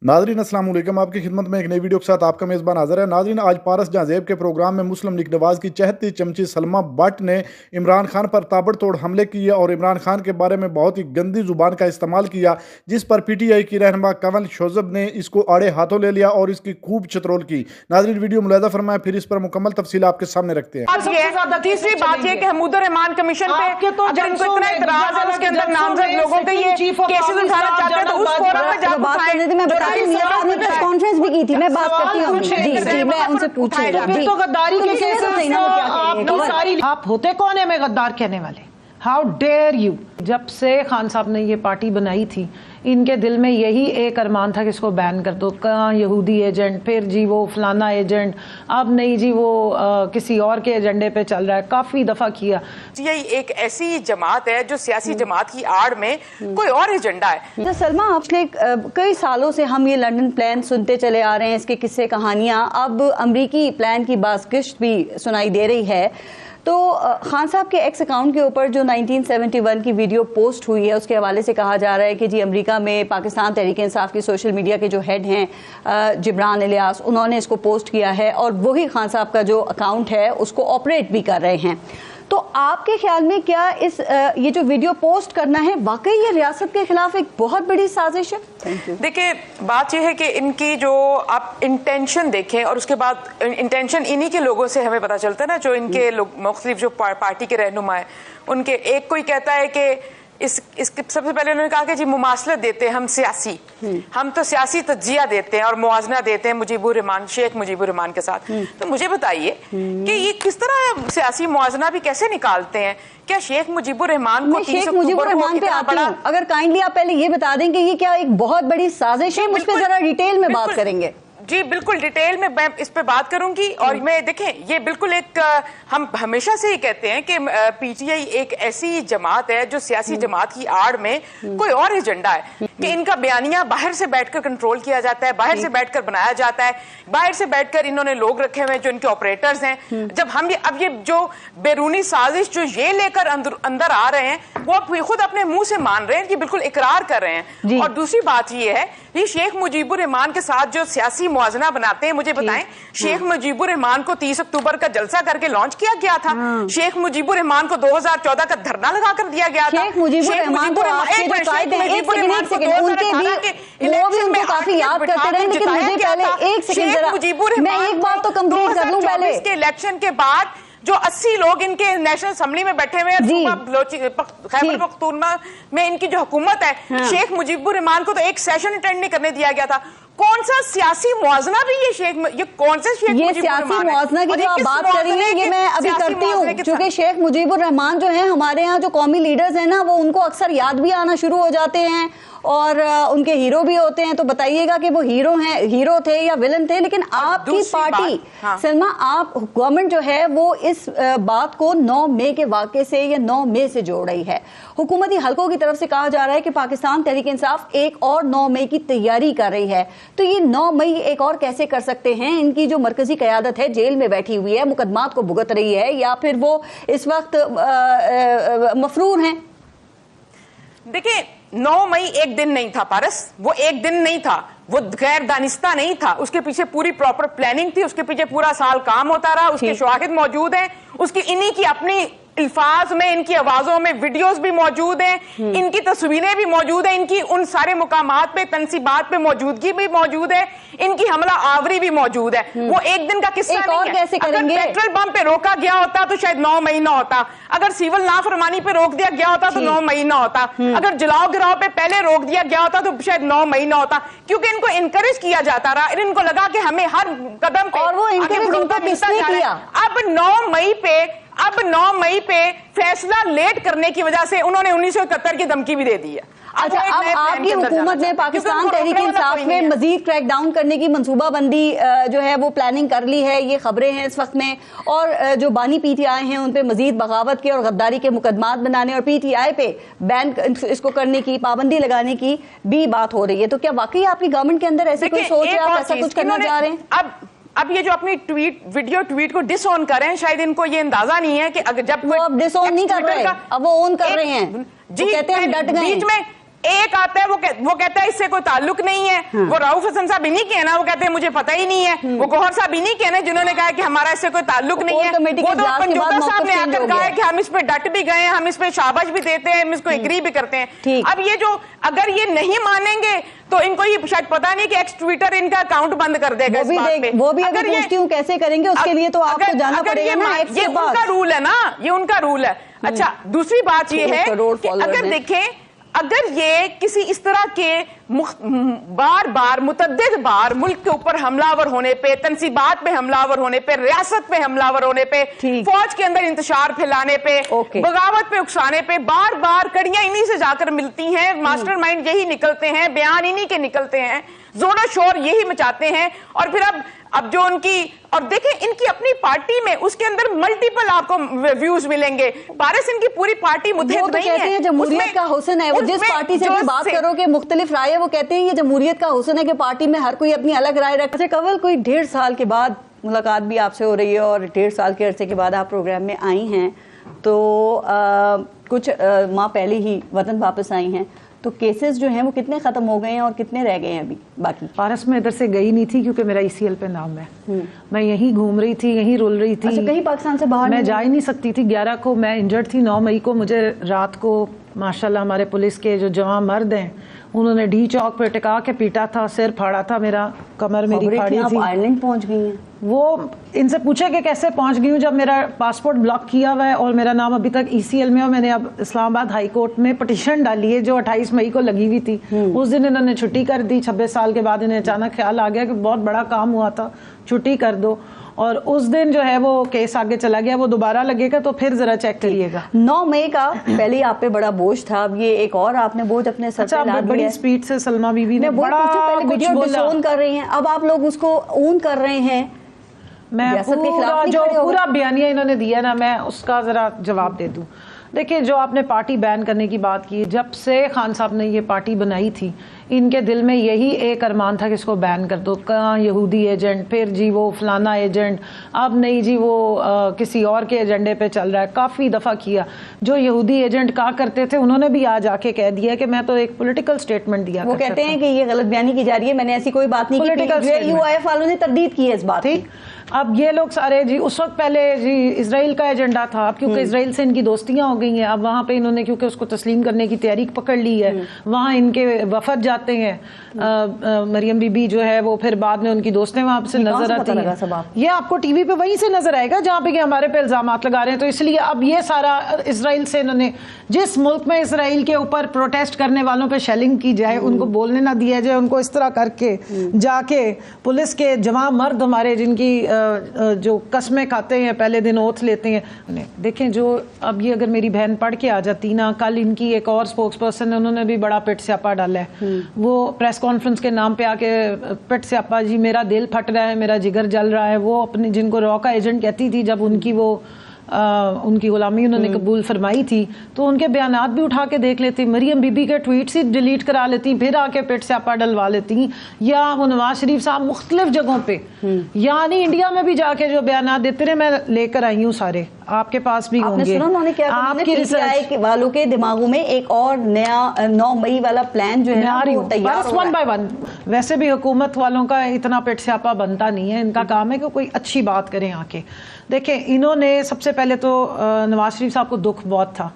नाजरीन अस्सलाम वालेकुम, आपकी खिदमत में एक नई वीडियो के साथ आपका मेज़बान हाज़िर है। नाजरीन, आज पारस जहाज़ेब के प्रोग्राम में मुस्लिम लीग नवाज़ की चहती चमची सलमा भट्ट ने इमरान खान पर ताबड़तोड़ हमले किए और इमरान खान के बारे में बहुत ही गंदी जुबान का इस्तेमाल किया, जिस पर PTI की रहनुमा कंवल शोजब ने इसको आड़े हाथों ले लिया और इसकी खूब चतरोल की। नाजरीन, वीडियो मुलाहिजा फरमाएं, फिर इस पर मुकम्मल तफसील आपके सामने रखते हैं। तीसरी बात यह कि महमूद रहमान कमीशन पे अगर इनको इतना इतराज है, उसके अंदर नामजद लोगों के ये केसेस उठाना चाहते हैं तो उस फोरम पे जाकर बात करने आपने प्रेस कॉन्फ्रेंस भी की थी, मैं बात करती हूँ जी, मैं उनसे पूछूंगी। तो गद्दारी के केसेस आपकी सारी, आप होते कौन है मैं गद्दार कहने वाले? How dare you. जब से खान साहब ने ये पार्टी बनाई थी, इनके दिल में यही एक अरमान था कि इसको बैन कर दो। कहाँ यहूदी एजेंट, फिर जी वो फलाना एजेंट, अब नहीं जी वो किसी और के एजेंडे पे चल रहा है। काफ़ी दफ़ा किया। ये एक ऐसी जमात है जो सियासी जमात की आड़ में कोई और एजेंडा है। तो सलमा, पिछले कई सालों से हम ये लंदन प्लान सुनते चले आ रहे हैं, इसके किस्से कहानियाँ, अब अमरीकी प्लान की बाज़गिश्त भी सुनाई दे रही है। तो खान साहब के एक्स अकाउंट के ऊपर जो 1971 की वीडियो पोस्ट हुई है, उसके हवाले से कहा जा रहा है कि जी अमेरिका में पाकिस्तान तहरीक इंसाफ की सोशल मीडिया के जो हेड हैं जिब्रान इलियास, उन्होंने इसको पोस्ट किया है और वही खान साहब का जो अकाउंट है उसको ऑपरेट भी कर रहे हैं। तो आपके ख्याल में क्या ये जो वीडियो पोस्ट करना है वाकई ये रियासत के खिलाफ एक बहुत बड़ी साजिश है? देखिए, बात यह है कि इनकी जो आप इंटेंशन देखें और उसके बाद इंटेंशन इन्हीं के लोगों से हमें पता चलता है ना, जो इनके लोग मुख्तलिफ जो पार्टी के रहनुमा है, उनके एक कोई कहता है कि इसके सबसे पहले उन्होंने कहा कि जी मुमासलत देते हैं हम सियासी, हम तो सियासी तज्जिया देते हैं और मुआवजना देते हैं मुजीबुर रहमान, शेख मुजीबुर रहमान के साथ। तो मुझे बताइए कि ये किस तरह सियासी मुआवजना भी कैसे निकालते हैं? क्या शेख मुजीबुर रहमान को, शेख मुजीबुर रहमान पे आती हूं, अगर काइंडली आप पहले ये बता दें कि ये क्या एक बहुत बड़ी साजिश है, उस पर जरा डिटेल में बात करेंगे। जी बिल्कुल, डिटेल में मैं इस पे बात करूंगी। और मैं देखें, ये बिल्कुल एक हम हमेशा से ही कहते हैं कि PTI एक ऐसी जमात है जो सियासी जमात की आड़ में कोई और एजेंडा है, कि इनका बयानिया बाहर से बैठकर कंट्रोल किया जाता है, बाहर से बैठकर बनाया जाता है, बाहर से बैठकर इन्होंने लोग रखे हुए हैं जो इनके ऑपरेटर्स हैं। जब हम अब ये जो बैरूनी साजिश जो ये लेकर अंदर आ रहे हैं, वो खुद अपने मुंह से मान रहे हैं कि बिल्कुल इकरार कर रहे हैं। और दूसरी बात ये है, ये शेख मुजीबुर रहमान के साथ जो सियासी मुआवजना बनाते हैं, मुझे बताएं, शेख मुजीबुर रहमान को 30 अक्टूबर का जलसा करके लॉन्च किया गया था। शेख मुजीबुर रहमान को 2014 का धरना लगा कर दिया गया था। शेख मुजीबुर रहमान को काफी याद करते रहे, लेकिन मुझे पहले एक सेकंड जरा, मैं एक बात तो कंप्लीट कर लूं पहले। इसके इलेक्शन के बाद जो 80 लोग इनके नेशनल असेंबली में बैठे हुए हैं, खैबर पख्तूनख्वा में इनकी जो हुकूमत है, शेख मुजीबुर रहमान को तो एक सेशन अटेंड नहीं करने दिया गया था। कौन सा सियासी मुआवजना भी ये कौन से शेख ये सियासी मुआवजना की जो आप बात कर रही हैं, ये मैं अभी करती हूँ, क्योंकि शेख मुजीबुर रहमान जो है हमारे यहाँ जो कौमी लीडर्स हैं ना, वो उनको अक्सर याद भी आना शुरू हो जाते हैं और उनके हीरो भी होते हैं। तो बताइएगा कि वो हीरो थे या विलन थे। लेकिन आपकी पार्टी सलमा, आप गवर्नमेंट जो है वो इस बात को 9 मई के वाक़े से या 9 मई से जोड़ रही है। हुकूमती हलकों की तरफ से कहा जा रहा है कि पाकिस्तान तहरीक इंसाफ एक और 9 मई की तैयारी कर रही है। तो ये 9 मई एक और कैसे कर सकते हैं? इनकी जो मरकजी क़यादत है जेल में बैठी हुई है, मुकदमात को भुगत रही है, या फिर वो इस वक्त मफरूर हैं? देखिए, 9 मई एक दिन नहीं था पारस, वो एक दिन नहीं था, वो गैर दानिस्ता नहीं था, उसके पीछे पूरी प्रॉपर प्लानिंग थी, उसके पीछे पूरा साल काम होता रहा, उसके शवाहिद मौजूद हैं, उसकी इन्हीं की अपनी अल्फाज में, इनकी आवाजों में वीडियोस भी मौजूद हैं, इनकी तस्वीरें भी मौजूद हैं, इनकी उन सारे मुकामात पे, तंसीबात पे मौजूदगी भी मौजूद है, इनकी हमला आवरी भी मौजूद है। वो एक दिन का किस्सा नहीं है। कैसे करेंगे? अगर पेट्रोल पंप पे रोका गया होता तो शायद 9 मई ना होता, अगर सिविल नाफरमानी पे रोक दिया गया होता तो 9 मई ना होता, अगर जलाओ गिराओ पे पहले रोक दिया गया होता तो शायद 9 मई ना होता, क्योंकि इनको इनकरेज किया जाता रहा, इनको लगा कि हमें हर कदम पे और वो अब 9 मई पे फैसला लेट करने की वजह से उन्होंने 1971 की धमकी भी दे दी है। अच्छा, अब आपकी हुकूमत ने पाकिस्तान तहरीक इंसाफ में मजीद क्रैकडाउन करने की मनसूबाबंदी जो है वो प्लानिंग कर ली है, ये खबरें हैं इस वक्त में। और जो बानी PTI हैं उन पे मजीद बगावत के और गद्दारी के मुकदमात बनाने और PTI पे बैन इसको करने की, पाबंदी लगाने की भी बात हो रही है। तो क्या वाकई आपकी गवर्नमेंट के अंदर ऐसी कोई सोच है, आप ऐसा कुछ करना चाह रहे हैं? अब ये जो अपनी वीडियो ट्वीट को डिसऑन कर रहे हैं, शायद इनको ये अंदाजा नहीं है कि अगर जब वो अब डिसऑन नहीं कर रहे, अब वो ऑन कर रहे हैं। जी, कहते हैं डट गए। एक आता है वो कहता है इससे कोई ताल्लुक नहीं है। वो राउफ हसन साहब इन्हीं के है ना, वो कहते हैं मुझे पता ही नहीं है। वो गौहर साहब इन्हीं के है ना जिन्होंने कहा कि हमारा इससे कोई ताल्लुक नहीं है। वो तो पंजोता साहब ने आकर कहा है कि हम इस पे डट भी गए हैं, हम इस पे शाबाश भी देते हैं, हम इसको एग्री भी करते हैं। अब ये जो अगर ये नहीं मानेंगे तो इनको ये शायद पता नहीं कि एक्स ट्विटर इनका अकाउंट बंद कर देगा। वो भी अगर पूछती हूँ कैसे करेंगे, उसके लिए तो आपको जाना पड़ेगा ना। ये उनका रूल है ना, ये उनका रूल है। अच्छा, दूसरी बात ये है कि अगर देखें, अगर ये किसी इस तरह के बार बार मुतद्दिद बार मुल्क के ऊपर हमलावर होने पे, तनसीबात पे हमलावर होने पे, रियासत पे हमलावर होने पे, फौज के अंदर इंतशार फैलाने पे, बगावत पे उकसाने पे बार बार कड़ियां इन्हीं से जाकर मिलती हैं, मास्टरमाइंड यही निकलते हैं, बयान इन्हीं के निकलते हैं, जोर शोर यही मचाते हैं। और फिर अब जो उनकी, और देखें इनकी अपनी पार्टी में उसके अंदर मल्टीपल आपको व्यूज मिलेंगे। पारस इनकी पूरी पार्टी मुतहद नहीं है। जमहूरियत का हुस्न है, वो जिस पार्टी से भी बात करो कि मुख्तलिफ राय है, वो कहते हैं ये जमहूरियत का हुस्न है कि पार्टी में हर कोई अपनी अलग राय रखता है। कंवल, कोई 1.5 साल के बाद मुलाकात भी आपसे हो रही है और 1.5 साल के अरसे के बाद आप प्रोग्राम में आई हैं, तो कुछ माह पहले ही वतन वापस आई हैं, तो केसेस जो हैं वो कितने खत्म हो गए हैं और कितने रह गए हैं अभी बाकी? पारस में इधर से गई नहीं थी क्योंकि मेरा ECL पे नाम है। मैं यहीं घूम रही थी, यहीं रुल रही थी। अच्छा, कहीं पाकिस्तान से बाहर मैं जा ही नहीं सकती थी। 11 को मैं इंजर्ड थी, 9 मई को मुझे रात को माशाल्लाह हमारे पुलिस के जो जवान मर्द हैं उन्होंने डी चौक पे टिका के पीटा था, सिर फाड़ा था मेरा, कमर मेरी फाड़ी थी। आप आयरलैंड पहुंच गई हैं? वो इनसे पूछे कि कैसे पहुंच गई हूँ, जब मेरा पासपोर्ट ब्लॉक किया हुआ है और मेरा नाम अभी तक ECL में, और मैंने अब इस्लामाबाद हाई कोर्ट में पटिशन डाली है जो 28 मई को लगी हुई थी। उस दिन इन्होंने छुट्टी कर दी। 26 साल के बाद इन्हें अचानक ख्याल आ गया कि बहुत बड़ा काम हुआ था, छुट्टी कर दो। और उस दिन जो है वो केस आगे चला गया, वो दोबारा लगेगा तो फिर जरा चेक करिएगा। 9 मई का पहले ही आप पे बड़ा बोझ था, अब ये एक और आपने बोझ अपने सर पे लाद लिया। बड़ी स्पीड से सलमा बीबी ने बड़ा कुछ डिसोन कर रही हैं, अब आप लोग उसको ओन कर रहे हैं। मैं पूरा बयानिया इन्होंने दिया ना, मैं उसका जरा जवाब दे दूं। देखिए, जो आपने पार्टी बैन करने की बात की, जब से खान साहब ने ये पार्टी बनाई थी इनके दिल में यही एक अरमान था कि इसको बैन कर दो। कहाँ यहूदी एजेंट, फिर जी वो फलाना एजेंट, अब नहीं जी वो किसी और के एजेंडे पे चल रहा है। काफ़ी दफ़ा किया। जो यहूदी एजेंट कहा करते थे उन्होंने भी आज आके कह दिया कि मैं तो एक पॉलिटिकल स्टेटमेंट दिया। वो कहते हैं कि ये गलत बयानी की जा रही है, मैंने ऐसी कोई बात नहीं की। UIF वालों ने तरदीद की है इस बात की। अब ये लोग सारे जी, उस वक्त पहले जी इसराइल का एजेंडा था, अब क्योंकि इसराइल से इनकी दोस्तियां हो गई हैं, अब वहाँ पे इन्होंने क्योंकि उसको तस्लीम करने की तैयारी पकड़ ली है, वहाँ इनके वफद जाते हैं। मरियम बीबी जो है वो फिर बाद में उनकी दोस्तें वहाँ से नजर आती हैं। ये आपको टीवी पे वहीं से नजर आएगा जहाँ पे हमारे पे इल्जामात लगा रहे हैं। तो इसलिए अब ये सारा इसराइल से इन्होंने, जिस मुल्क में इसराइल के ऊपर प्रोटेस्ट करने वालों पे शेलिंग की जाए, उनको बोलने ना दिया जाए, उनको इस तरह करके जाके पुलिस के जवान मर्द हमारे जिनकी जो कस्में खाते हैं, पहले दिन ओथ लेते हैं। देखें, जो अब ये अगर मेरी बहन पढ़ के आ जाती ना, कल इनकी एक और स्पोक्स पर्सन है, उन्होंने भी बड़ा पिट स्यापा डाला है। वो प्रेस कॉन्फ्रेंस के नाम पे आके पिट स्यापा, जी मेरा दिल फट रहा है, मेरा जिगर जल रहा है। वो अपने जिनको रॉ का एजेंट कहती थी, जब उनकी वो उनकी गुलामी उन्होंने कबूल फरमाई थी, तो उनके बयानात भी उठा के देख लेती। मरियम बीबी के ट्वीट्स ही डिलीट करा लेती, फिर आके पेट स्यापा डलवा लेती। या वो नवाज शरीफ साहब मुख्तलिफ जगहों पे, यानी इंडिया में भी जाके जो बयानात देते रहे, मैं लेकर आई हूँ सारे, आपके पास भी होंगे। आपकी रिसर्च वालों के दिमागों में एक और नया 9 मई वाला प्लान जो है वो तैयार हो रहा है। 1 by 1 वैसे भी हुकूमत वालों का इतना पेट स्यापा बनता नहीं है, इनका काम है कि कोई अच्छी बात करें आके। देखें, इन्होंने सबसे पहले तो नवाज शरीफ साहब को दुख बहुत था,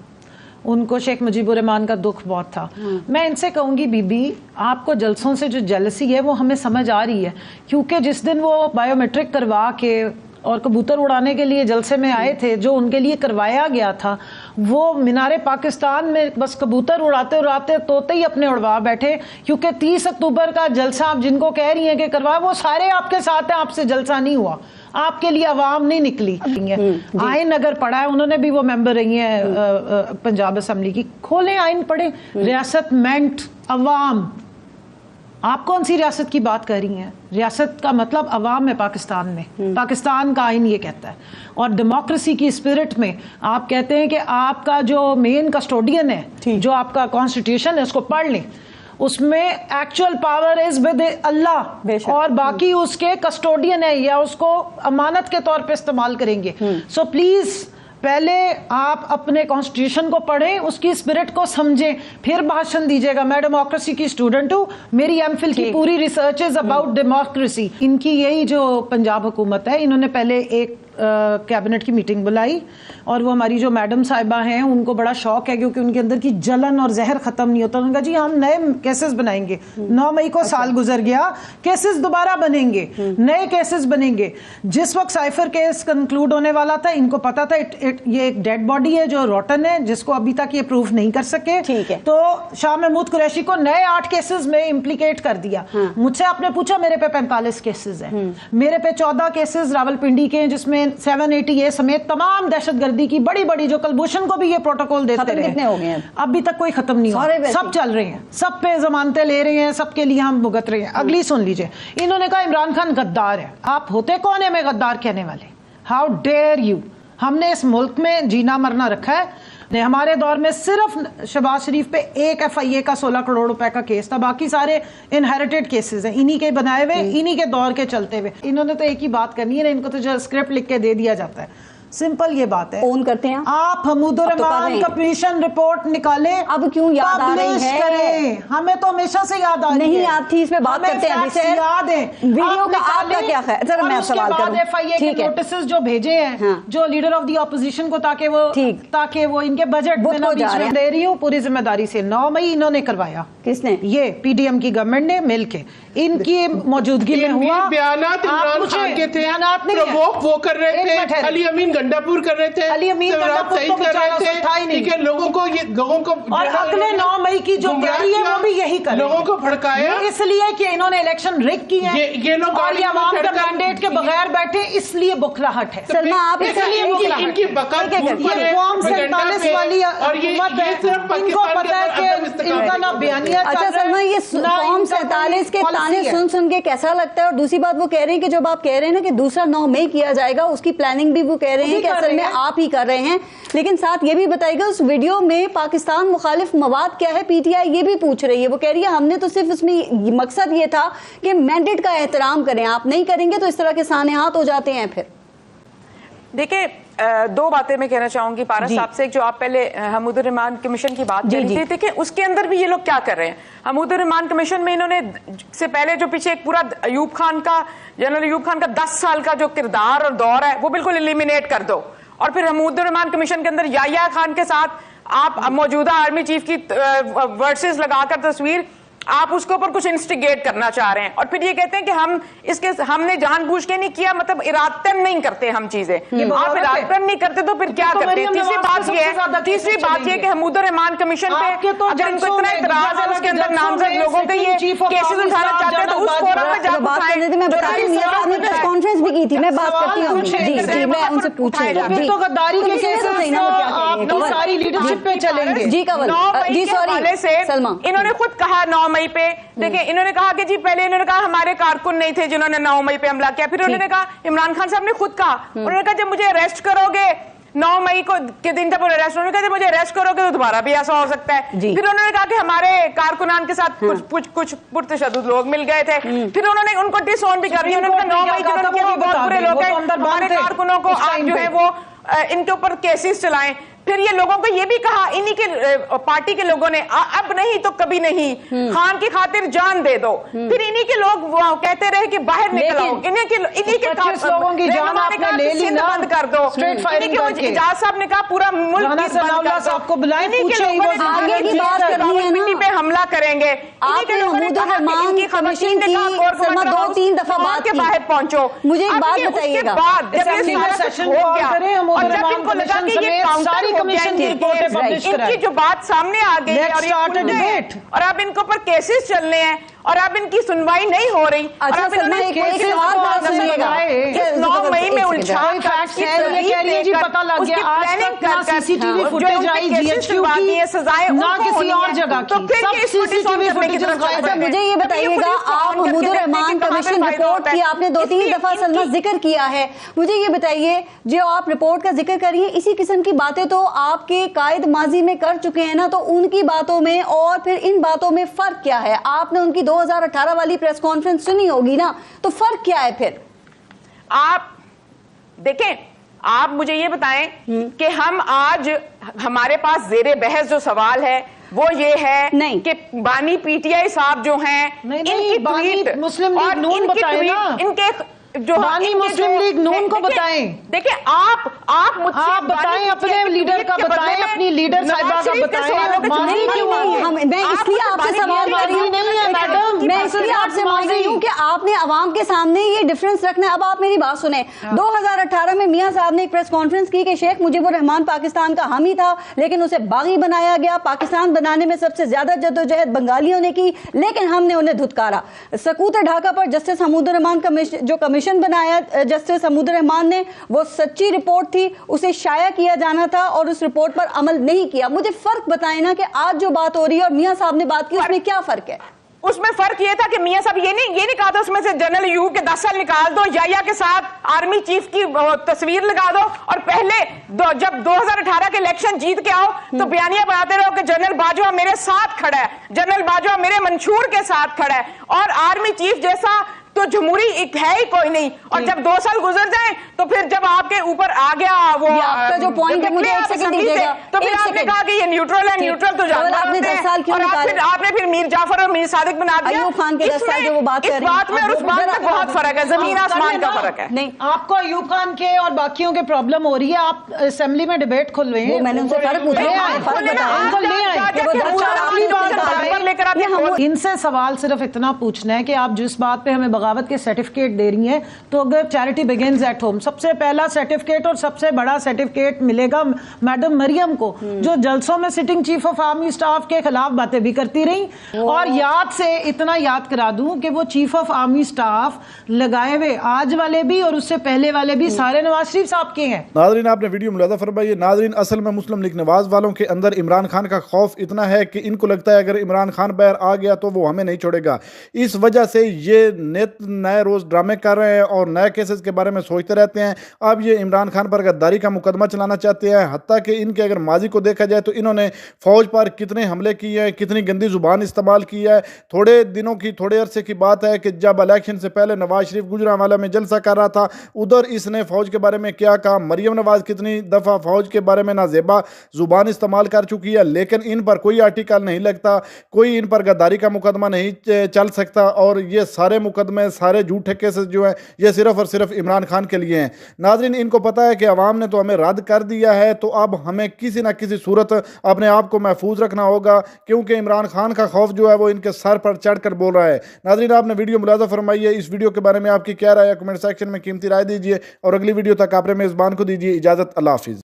उनको शेख मुजीबुर रहमान का दुख बहुत था। मैं इनसे कहूँगी बीबी, आपको जलसों से जो जेलसी है वो हमें समझ आ रही है, क्योंकि जिस दिन वो बायोमेट्रिक करवा के और कबूतर उड़ाने के लिए जलसे में आए थे, जो उनके लिए करवाया गया था, वो मीनारे पाकिस्तान में बस कबूतर उड़ाते उड़ाते तोते ही अपने उड़वा बैठे। क्योंकि 30 अक्टूबर का जलसा आप जिनको कह रही हैं कि करवा, वो सारे आपके साथ हैं, आपसे जलसा नहीं हुआ, आपके लिए आवाम नहीं निकली। आइन अगर पढ़ा है, उन्होंने भी वो मेंबर रही हैं पंजाब असेंबली की, खोलें आइन पढ़े। रियासत मेंट अवाम, आप कौन सी रियासत की बात कर रही हैं? रियासत का मतलब अवाम है पाकिस्तान में, पाकिस्तान का आइन ये कहता है। और डेमोक्रेसी की स्पिरिट में आप कहते हैं कि आपका जो मेन कस्टोडियन है, जो आपका कॉन्स्टिट्यूशन है, उसको पढ़ लें, उसमें एक्चुअल पावर इज विद अल्लाह, और बाकी उसके कस्टोडियन है या उसको अमानत के तौर पे इस्तेमाल करेंगे। सो प्लीज पहले आप अपने कॉन्स्टिट्यूशन को पढ़ें, उसकी स्पिरिट को समझें, फिर भाषण दीजिएगा। मैं डेमोक्रेसी की स्टूडेंट हूँ, मेरी एमफिल की पूरी रिसर्च इज अबाउट डेमोक्रेसी। इनकी यही जो पंजाब हुकूमत है, इन्होंने पहले एक कैबिनेट की मीटिंग बुलाई और वो हमारी जो मैडम साहिबा हैं उनको बड़ा शौक है क्योंकि उनके अंदर की जलन और जहर खत्म नहीं होता। उन्होंने कहा जी हम नए केसेस बनाएंगे। 9 मई को साल गुजर गया, केसेस दोबारा बनेंगे, नए केसेस बनेंगे। जिस वक्त साइफर केस कंक्लूड होने वाला था, इनको पता था ये एक डेड बॉडी है जो रोटन है, जिसको अभी तक ये प्रूफ नहीं कर सके। तो शाह महमूद कुरैशी को नए 8 केसेस में इम्प्लीकेट कर दिया। मुझसे आपने पूछा, मेरे पे 45 केसेस हैं। मेरे पे 14 केसेस रावलपिंडी के हैं जिसमें 780A समेत तमाम दहशतगर्दी की बड़ी बड़ी, जो कलभूषण को भी ये प्रोटोकॉल देते रहे। कितने हो गए हैं? अभी तक कोई खत्म नहीं हुआ, सब चल रहे हैं, सब पे जमानतें ले रहे हैं, सबके लिए हम भुगत रहे हैं। अगली सुन लीजिए, इन्होंने कहा इमरान खान गद्दार है। आप होते कौन है हमें गद्दार कहने वाले? How dare you. हमने इस मुल्क में जीना मरना रखा है। हमारे दौर में सिर्फ शहबाज शरीफ पे एक FIA का 16 करोड़ रुपए का केस था, बाकी सारे इनहेरिटेड केसेस हैं, इन्हीं के बनाए हुए, इन्हीं के दौर के चलते हुए। इन्होंने तो एक ही बात करनी है, इनको तो जो स्क्रिप्ट लिख के दे दिया जाता है। सिंपल ये बात है। ओन करते हैं आप हमूदुर रहमान कमीशन रिपोर्ट निकालें, अब क्यों याद आ रही है? करें, हमें तो हमेशा से याद आ रही है। नहीं याद थी, इस पे बात करते हैं। अभी याद है वीडियो का आपका क्या है? जरा मैं सवाल करूं। FIA के नोटिसेस जो भेजे हैं जो लीडर ऑफ द ऑपोजिशन को, ताकि वो इनके बजट में दे रही हूँ पूरी जिम्मेदारी से। 9 मई इन्होंने करवाया। किसने? ये PDM की गवर्नमेंट ने मिलके, इनकी मौजूदगी में हुआ। बयानात इमरान खान के थे, प्रवोक वो कर रहे थे, अली अमीन गंडापुर कर रहे थे, अली अमीन गंडापुर तो बेचारा था ही नहीं। लोगों को और अगले 9 मई की जो तैयारी है वो भी यही कर लोगों को भड़काया, इसलिए कि इन्होंने इलेक्शन रिग की है। ये लोग और ये अवाम के मैंडेट के बगैर बैठे, इसलिए बुखलाहट है। सलमा, आप इनकी बकत फॉर्म 47 वाली हुकूमत है, इनको पता है कि इनका ना बयानिया। अच्छा सलमा, ये फॉर्म 47 के ताने सुन के कैसा लगता है? और दूसरी बात, वो कह रहे हैं कि जब आप कह रहे हैं ना कि दूसरा 9 मई किया जाएगा, उसकी प्लानिंग भी वो कह रहे हैं कि असल में आप ही कर रहे हैं। लेकिन साथ ये भी बताइएगा उस वीडियो में पाकिस्तान मुखालिफ मवाद क्या है? PTI ये भी पूछ रही है। वो कह रही है हमने तो सिर्फ उसमें मकसद ये था कि मैंडेट का एहतराम करें, आप नहीं करेंगे तो इस तरह के सानेहात हो जाते हैं। फिर देखिए, 2 बातें मैं कहना चाहूंगी पारस साहब से। जो आप पहले हमूदुर रहमान कमीशन की बात कर रही थी, देखिए उसके अंदर भी ये लोग क्या कर रहे हैं। हमूदुर रहमान कमीशन में इन्होंने से पहले जो पीछे एक पूरा अयूब खान का, जनरल अयूब खान का 10 साल का जो किरदार और दौर है वो बिल्कुल एलिमिनेट कर दो। और फिर हमूदुर रहमान कमीशन के अंदर याह्या खान के साथ आप मौजूदा आर्मी चीफ की वर्सेस लगाकर तस्वीर, आप उसके ऊपर कुछ इंस्टिगेट करना चाह रहे हैं। और फिर ये कहते हैं कि हमने जानबूझ के नहीं किया, मतलब इरादतन नहीं करते हम चीजें। आप इरादतन नहीं करते तो फिर क्या करते हैं? तीसरी बात ये कि हमूदुर रहमान कमीशन पे अगर इनको इतना इतराज है, उसके अंदर नामजद लोगों के ये केसेस उठाना चाहते हैं तो उस फोरम पे जाकर बात करने थे। मैं बता रही हूं, आपने प्रेस कॉन्फ्रेंस भी की थी, मैं बात करती हूँ। जी, मैं उनसे पूछूंगी। तो गद्दारी के केसेस आपकी सारी लीडरशिप पे चलेंगे। जी कंवल जी, सॉरी सलमा, इन्होंने खुद कहा 9 मई पे, देखिए इन्होंने कहा कि जी पहले इन्होंने कहा हमारे कारकुन नहीं थे जिन्होंने 9 मई पे हमला किया। फिर उन्होंने कहा, इमरान खान साहब ने खुद कहा, उन्होंने कहा जब मुझे अरेस्ट करोगे 9 मई को के दिन जब अरेस्ट, उन्होंने कहा जब मुझे अरेस्ट करोगे तो दोबारा भी ऐसा हो सकता है। फिर उन्होंने कहा कि हमारे कारकुनान के साथ कुछ पुरतशद्दुद लोग मिल गए थे। फिर उन्होंने उनको डिसऑन भी कर दिया। उन्होंने कहा 9 मई जिन्होंने बहुत बुरे लोग हैं, हमारे कारकुनों को आप जो है वो इनके ऊपर केसेस चलाएं। फिर ये लोगों को ये भी कहा, इन्हीं के पार्टी के लोगों ने, अब नहीं तो कभी नहीं, खान की खातिर जान दे दो। फिर इन्हीं के लोग कहते रहे कि बाहर निकल आओ, इन्हीं के लोगों की जान आपने ले ली ना, बंद कर दो। इजाज साहब ने कहा पूरा मुल्क बंद कर दो। इन्हीं के लोगों ने आगे की बात करनी है ना, पे हमला करेंगे। इन्हीं के लोगों ने कहा कि इनकी खवातीन ने कहा 2-3 दफा बात के बाहर पहुंचो। मुझे एक बात बताइएगा, बाद जब ये सारा सेशन हो गया और जब इनको लगा कि ये काउंटर कमीशन की रिपोर्टें पब्लिश कराएं, इनकी जो बात सामने आ गई और अब इनको पर केसेस चलने हैं और अब इनकी सुनवाई नहीं हो रही। अच्छा, और अब इन्होंने एक सवाल बात सुनिएगा, इस 9 मई में उलझा पता लग गया आज तक CCTV फुटेज आई GHQ की, सजाएं ना किसी और जगह की, तो फिर CCTV फुटेज। अच्छा मुझे ये बताइएगा, आप हमूदुर रहमान कमीशन रिपोर्ट की आपने 2-3 दफा सलमा जिक्र किया है, मुझे ये बताइए जो आप रिपोर्ट का जिक्र करिए, इसी किस्म की बातें तो आपके कायद माजी में कर चुके हैं ना, तो उनकी बातों में और फिर इन बातों में फर्क क्या है? आपने उनकी 2018 वाली प्रेस कॉन्फ्रेंस सुनी होगी ना, तो फर्क क्या है फिर? आप देखें, आप मुझे ये बताएं कि हम आज हमारे पास जेरे बहस जो सवाल है वो ये है नहीं। कि बानी पीटीआई साहब जो हैं इनकी ट्वीट मुस्लिम लीग नून बताए ना, इनके जो बानी मुस्लिम लीग नून को बताएं। देखिए आप मुझसे आप बताएं, अपने लीडर का बताएं, अपनी लीडर साहिबा का बताएं। मानी क्यों नहीं है? मैं इसलिए आपसे सवाल कर रही हूँ, नहीं है मैडम, मैं इसलिए आपसे मांग रही हूँ कि आपने अवाम के सामने ये डिफरेंस रखना है। अब आप मेरी बात सुने, 2018 में मियां साहब ने एक प्रेस कॉन्फ्रेंस की कि शेख मुजीबुर रहमान पाकिस्तान का हामी था, लेकिन उसे बागी बनाया गया। पाकिस्तान बनाने में सबसे ज्यादा जद्दोजहद बंगालियों ने की, लेकिन हमने उन्हें धुतकारा। सकूत ढाका पर जस्टिस हमीदुर रहमान जो कमीशन बनाया जस्टिस हमीदुर रहमान ने, वो सच्ची रिपोर्ट थी, उसे शाया किया जाना था और उस रिपोर्ट पर अमल नहीं किया। मुझे फर्क बताएं ना कि आज जो बात हो रही है और मियां साहब ने बात की, उसमें क्या फर्क है? उसमें फर्क ये था कि मियां साहब ये नहीं कहा था उसमें से जनरल यूब के 10 साल निकाल दो, याया के साथ आर्मी चीफ की तस्वीर लगा दो, और पहले जब 2018 के इलेक्शन जीत के आओ तो बयानियां बनाते रहो कि जनरल बाजवा मेरे साथ खड़ा है, जनरल बाजवा मेरे मंशूर के साथ खड़ा है, और आर्मी चीफ जैसा तो जमहूरी एक है ही कोई नहीं। और जब 2 साल गुजर जाए तो फिर जब आपके ऊपर आ गया वो आपका जो पॉइंट है, मुझे एक सेकंड दीजिएगा, तो फिर आपने कहा कि ये न्यूट्रल है, न्यूट्रल तो आपने 10 साल क्यों निकाले? आपने फिर मीर जाफर और मीर सादिक बना दिया। अयूब खान के 10 साल जो वो बात कर रही है, इस बात में और उस बात में बहुत फर्क है, जमीन आसमान का फर्क है। नहीं, आपको अयूब खान के और बाकियों के प्रॉब्लम हो रही है, आप असेंबली में डिबेट खुलवे, मैंने उनसे फर्क पूछा, इनसे सवाल सिर्फ इतना पूछना है कि आप जिस बात पे हमें बगावत के सर्टिफिकेट दे रही हैं, तो अगर चैरिटी बिगिंस एट होम, सबसे पहला सर्टिफिकेट और सबसे बड़ा सर्टिफिकेट मिलेगा मैडम मरियम को, जो जलसों में sitting chief of army staff के खिलाफ बातें भी करती रही। और याद से इतना याद करा दूं कि वो चीफ ऑफ आर्मी स्टाफ लगाए हुए आज वाले भी और उससे पहले वाले भी सारे नवाज शरीफ साहब के हैं। नाजरीन, आपने वीडियो मुलाजा फरमाइए। नाजरीन, असल में मुस्लिम लीग नवाज वालों के अंदर इमरान खान का खौफ इतना है कि इनको लगता है अगर इमरान खान बाहर आ गया तो वो हमें नहीं छोड़ेगा। इस वजह से ये नए रोज ड्रामे कर रहे हैं और नए केसेस के बारे में सोचते रहते हैं। अब ये इमरान खान पर गद्दारी का मुकदमा चलाना चाहते हैं। हत्ता कि इनके अगर माजी को देखा जाए तो इन्होंने फौज पर कितने हमले किए हैं, कितनी गंदी जुबान इस्तेमाल की है। थोड़े अरसे की बात है कि जब इलेक्शन से पहले नवाज शरीफ गुजरांवाला में जलसा कर रहा था, उधर इसने फौज के बारे में क्या कहा। मरियम नवाज कितनी दफ़ा फौज के बारे में नाजेबा जुबान इस्तेमाल कर चुकी है, लेकिन इन पर कोई आर्टिकल नहीं लगता, कोई इन पर गद्दारी का मुकदमा नहीं चल सकता। और ये सारे मुकदमे, सारे झूठे केसेस जो हैं, ये सिर्फ और सिर्फ इमरान खान के लिए हैं। नाजरीन, इनको पता है कि अवाम ने तो हमें रद्द कर दिया है, तो अब हमें किसी ना किसी सूरत अपने आप को महफूज रखना होगा, क्योंकि इमरान खान का खौफ जो है वो इनके सर पर चढ़कर बोल रहा है। नाजरीन, आपने वीडियो मुलाजा फरमाइए। इस वीडियो के बारे में आपकी क्या राय है, कमेंट सेक्शन में कीमती राय दीजिए और अगली वीडियो तक आपने मेज़बान को दीजिए इजाज़त। अल्लाह हाफिज़।